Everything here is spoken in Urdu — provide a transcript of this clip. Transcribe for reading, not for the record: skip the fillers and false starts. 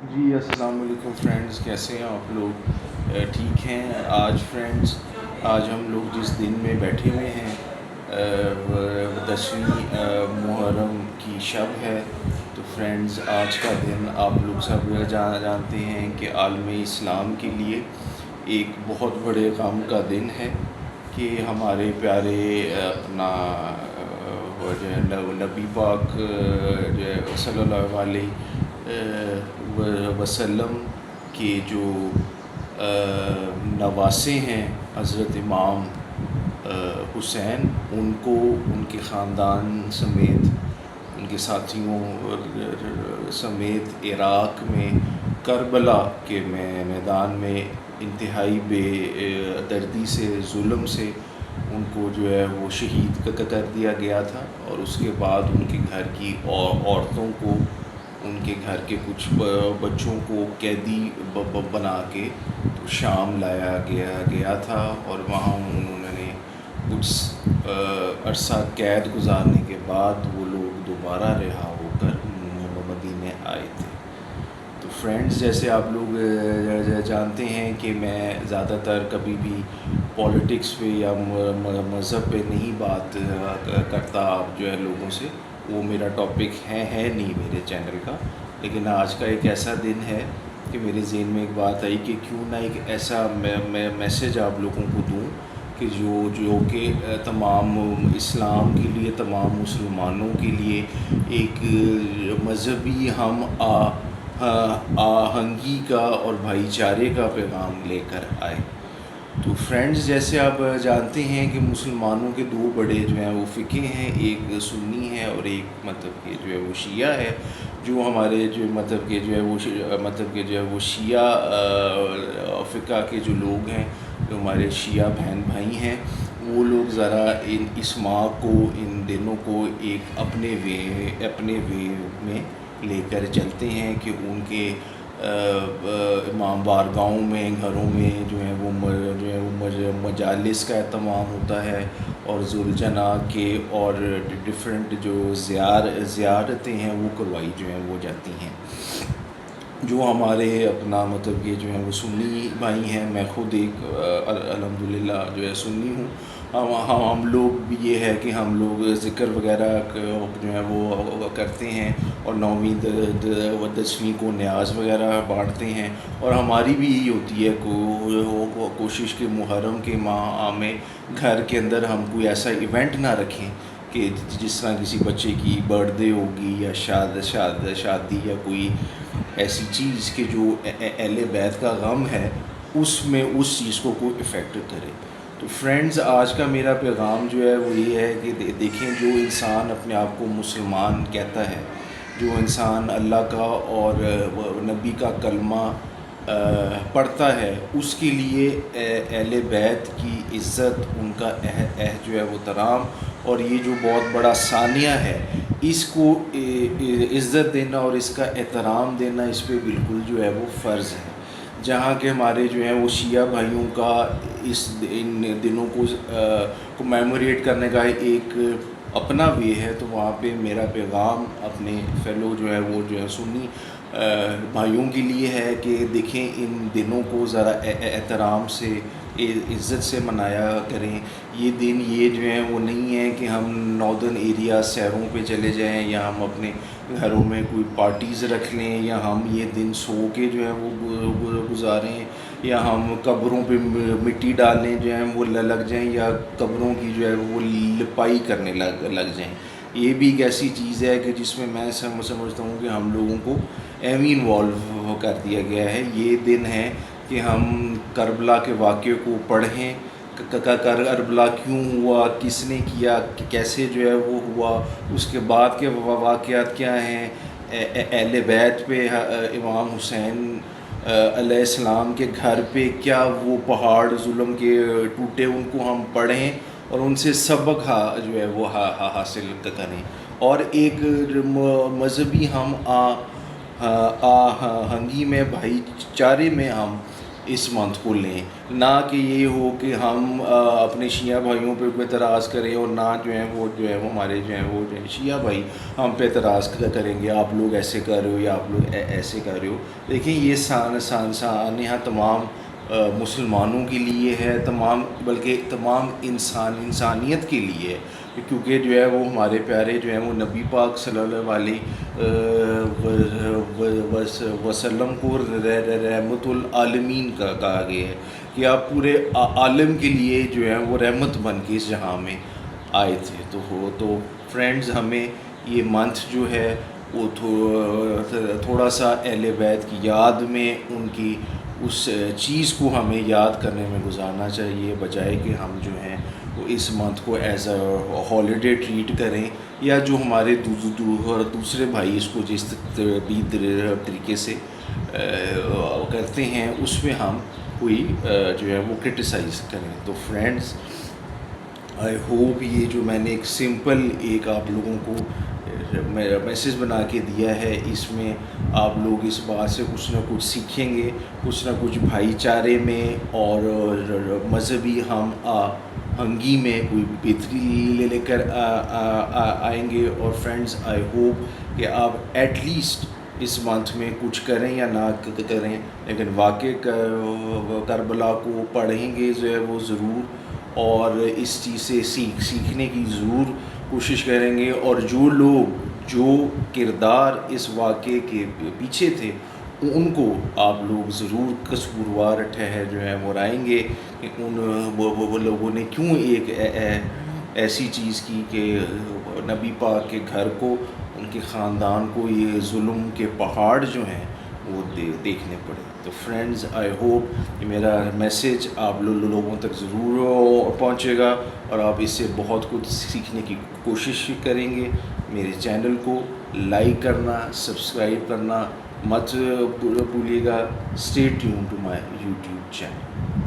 جی السلام علیکم فرینڈز، کیسے ہیں آپ لوگ؟ ٹھیک ہیں؟ آج ہم لوگ جس دن میں بیٹھے ہوئے ہیں 10ویں محرم کی شب ہے. تو فرینڈز، آج کا دن آپ لوگ سب جانتے ہیں کہ عالم اسلام کے لیے ایک بہت بڑے غم کا دن ہے کہ ہمارے پیارے اپنا جو ہے نبی پاک جو ہے صلی اللہ علیہ وسلم کے جو نواسے ہیں حضرت امام حسین، ان کو ان کے خاندان سمیت، ان کے ساتھیوں سمیت عراق میں کربلا کے میدان میں انتہائی بے دردی سے، ظلم سے ان کو جو ہے وہ شہید کر دیا گیا تھا. اور اس کے بعد ان کے گھر کی عورتوں کو، ان کے گھر کے کچھ بچوں کو قیدی بنا کے شام لایا گیا تھا، اور وہاں انہوں نے کچھ عرصہ قید گزارنے کے بعد وہ لوگ دوبارہ رہا ہو کر مدینے آئے تھے. تو فرینڈز، جیسے آپ لوگ جانتے ہیں کہ میں زیادہ تر کبھی بھی پولیٹکس پہ یا مذہب پہ نہیں بات کرتا آپ جو ہے لوگوں سے، وہ میرا ٹاپک ہے نہیں میرے چینل کا. لیکن آج کا ایک ایسا دن ہے کہ میرے ذہن میں ایک بات آئی کہ کیوں نہ ایک ایسا میسیج آپ لوگوں کو دوں کہ جو کہ تمام اسلام کے لیے، تمام مسلمانوں کے لیے ایک مذہبی ہم آہنگی کا اور بھائی چارے کا پیغام لے کر آئے. تو فرینڈز، جیسے آپ جانتے ہیں کہ مسلمانوں کے دو بڑے جو ہیں وہ فقہ ہیں، ایک سنی ہے اور ایک مطلب کہ جو ہے وہ شیعہ ہے. جو ہمارے جو مطلب کہ جو ہے وہ شیعہ فقہ کے جو لوگ ہیں، جو ہمارے شیعہ بہن بھائی ہیں، وہ لوگ ذرا اس ماہ کو، ان دنوں کو ایک اپنے وے میں لے کر چلتے ہیں کہ ان کے امام بارگاہوں میں، گھروں میں جو ہے وہ مجالس کا اہتمام ہوتا ہے، اور ذوالجناح کے اور ڈفرینٹ جو زیارتیں ہیں وہ کروائی جو ہیں وہ جاتی ہیں. جو ہمارے اپنا مطلب کہ جو ہے وہ سنی بھائی ہیں، میں خود ایک الحمدللہ جو ہے سنی ہوں. ہم لوگ بھی یہ ہے کہ ہم لوگ ذکر وغیرہ جو ہے وہ کرتے ہیں، اور 9ویں 10ویں کو نیاز وغیرہ بانٹتے ہیں. اور ہماری بھی یہی ہوتی ہے کوشش کہ محرم کے ماہ میں گھر کے اندر ہم کوئی ایسا ایونٹ نہ رکھیں کہ جس طرح کسی بچے کی برتھ ڈے ہوگی یا شادی یا کوئی ایسی چیز کہ جو اہل بیت کا غم ہے، اس میں اس چیز کو کوئی افیکٹ کرے. تو فرینڈز، آج کا میرا پیغام جو ہے وہ یہ ہے کہ دیکھیں، جو انسان اپنے آپ کو مسلمان کہتا ہے، جو انسان اللہ کا اور نبی کا کلمہ پڑھتا ہے، اس کے لیے اہل بیت کی عزت، ان کا جو ہے وہ ترام، اور یہ جو بہت بڑا ثانیہ ہے، اس کو عزت دینا اور اس کا احترام دینا اس پہ بالکل جو ہے وہ فرض ہے. جہاں کہ ہمارے جو ہیں وہ شیعہ بھائیوں کا ان دنوں کو میموریٹ کرنے کا ایک اپنا وے ہے، تو وہاں پہ میرا پیغام اپنے فیلو جو ہے وہ جو ہے سنی بھائیوں کے لیے ہے کہ دیکھیں، ان دنوں کو ذرا احترام سے، عزت سے منایا کریں. یہ دن یہ جو ہے وہ نہیں ہے کہ ہم ناردرن ایریا سیروں پہ چلے جائیں، یا ہم اپنے گھروں میں کوئی پارٹیز رکھ لیں، یا ہم یہ دن سو کے جو ہے وہ گزاریں، یا ہم قبروں پہ مٹی ڈالنے جو ہیں وہ لگ جائیں، یا قبروں کی جو ہے وہ لپائی کرنے لگ جائیں. یہ بھی ایک ایسی چیز ہے کہ جس میں سمجھتا ہوں کہ ہم لوگوں کو ایویں انوالو کر دیا گیا ہے. یہ دن ہے کہ ہم کربلا کے واقعے کو پڑھیں، کربلا کیوں ہوا، کس نے کیا، کیسے جو ہے وہ ہوا، اس کے بعد کے واقعات کیا ہیں، اہل بیت پہ امام حسین علیہ السلام کے گھر پہ کیا وہ پہاڑ ظلم کے ٹوٹے، ان کو ہم پڑھیں اور ان سے سبق جو ہے وہ حاصل کریں. اور ایک مذہبی ہم آہنگی میں، بھائی چارے میں ہم اس منتھ کو لیں، نہ کہ یہ ہو کہ ہم اپنے شیعہ بھائیوں پہ اعتراض کریں، اور نہ جو ہے وہ ہمارے جو ہیں وہ شیعہ بھائی ہم پہ اعتراض کریں گے آپ لوگ ایسے کر رہے ہو یا آپ لوگ ایسے کر رہے ہو۔ دیکھیں یہ سانحہ تمام مسلمانوں کے لیے ہے، بلکہ تمام انسانیت کے لیے ہے، کیونکہ جو ہے وہ ہمارے پیارے جو ہیں وہ نبی پاک صلی اللہ علیہ وسلم کو رحمت العالمین کا کہا گیا ہے کہ آپ پورے عالم کے لیے جو ہے وہ رحمت بن کے اس جہاں میں آئے تھے۔ تو فرینڈز، ہمیں یہ منتھ جو ہے وہ تھوڑا سا اہل بیت کی یاد میں ان کی اس چیز کو ہمیں یاد کرنے میں گزارنا چاہیے، بجائے کہ ہم جو ہیں وہ اس منتھ کو ایز اے ہالیڈے ٹریٹ کریں، یا جو ہمارے دوسرے بھائی اس کو جس طریقے سے کرتے ہیں اس میں ہم کوئی جو ہے وہ کرٹیسائز کریں۔ تو فرینڈز، آئی ہوپ یہ جو میں نے ایک سمپل ایک آپ لوگوں کو میسیج بنا کے دیا ہے، اس میں آپ لوگ اس بات سے کچھ نہ کچھ سیکھیں گے، کچھ نہ کچھ بھائی چارے میں اور مذہبی ہم آہنگی میں کوئی بہتری لے کر آئیں گے۔ اور فرینڈز، آئی ہوپ کہ آپ ایٹ لیسٹ اس منتھ میں کچھ کریں یا نہ کریں، لیکن واقع کربلا کو پڑھیں گے جو ہے وہ ضرور، اور اس چیز سے سیکھنے کی ضرور کوشش کریں گے، اور جو لوگ جو کردار اس واقعے کے پیچھے تھے ان کو آپ لوگ ضرور قصوروار جو ہے وہ رائیں گے کہ وہ لوگوں نے کیوں ایک ایسی چیز کی کہ نبی پاک کے گھر کو، ان کے خاندان کو یہ ظلم کے پہاڑ جو ہیں وہ دیکھنے پڑے۔ تو فرینڈز، آئی ہوپ کہ میرا میسیج آپ لوگوں تک ضرور پہنچے گا، اور آپ اس سے بہت کچھ سیکھنے کی کوشش کریں گے۔ میرے چینل کو لائک کرنا، سبسکرائب کرنا مت بھولیے گا۔ Stay tune to my YouTube channel.